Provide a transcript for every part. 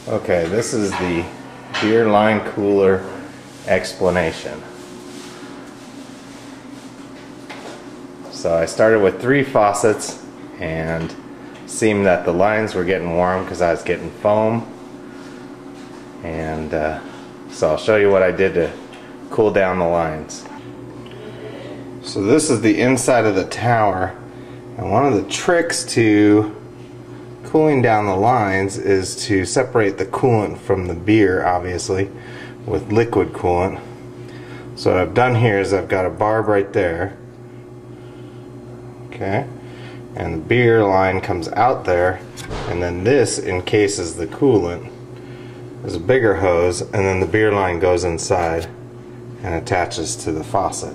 Okay, this is the beer line cooler explanation. So I started with 3 faucets and seemed that the lines were getting warm because I was getting foam, and so I'll show you what I did to cool down the lines. So this is the inside of the tower, and one of the tricks to cooling down the lines is to separate the coolant from the beer, obviously, with liquid coolant. So what I've done here is I've got a barb right there, okay, and the beer line comes out there, and then this encases the coolant. There's a bigger hose, and then the beer line goes inside and attaches to the faucet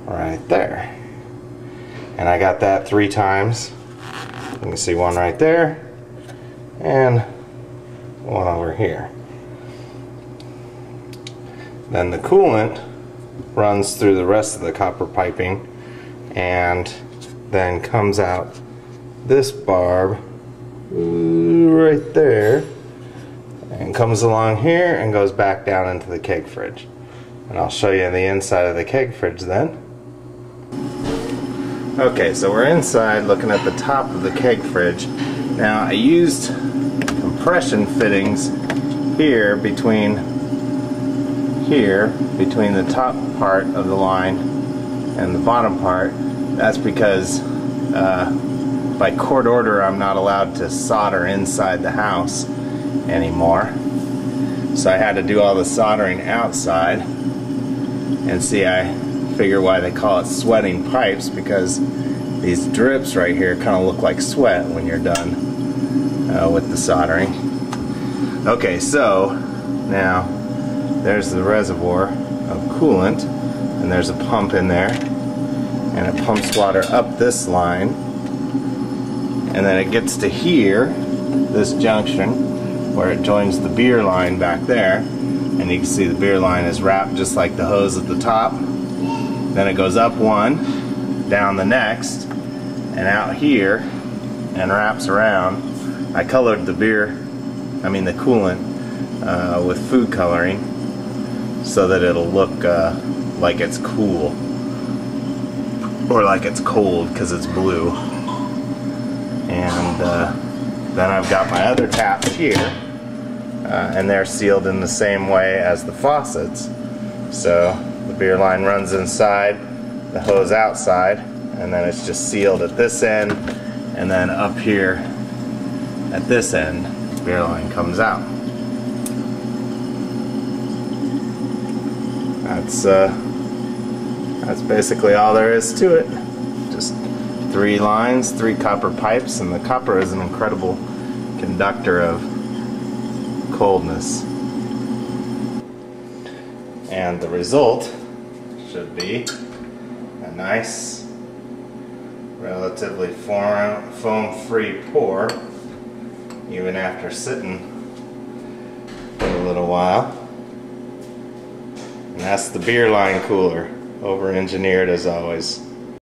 right there. And I got that 3 times. You can see one right there and one over here. Then the coolant runs through the rest of the copper piping and then comes out this barb right there and comes along here and goes back down into the keg fridge. And I'll show you the inside of the keg fridge then. Okay, so we're inside looking at the top of the keg fridge. Now I used compression fittings here between the top part of the line and the bottom part. That's because by court order I'm not allowed to solder inside the house anymore. So I had to do all the soldering outside. And see, I figure why they call it sweating pipes, because these drips right here kind of look like sweat when you're done with the soldering. Okay, so now there's the reservoir of coolant, and there's a pump in there, and it pumps water up this line, and then it gets to here, this junction, where it joins the beer line back there, and you can see the beer line is wrapped just like the hose at the top. Then it goes up one, down the next, and out here, and wraps around. I colored the the coolant with food coloring so that it'll look like it's cool, or like it's cold because it's blue. And then I've got my other taps here, and they're sealed in the same way as the faucets. So the beer line runs inside, the hose outside, and then it's just sealed at this end, and then up here at this end, the beer line comes out. That's basically all there is to it. Just 3 lines, 3 copper pipes, and the copper is an incredible conductor of coldness. And the result should be a nice, relatively foam-free pour, even after sitting for a little while. And that's the beer line cooler, over-engineered as always.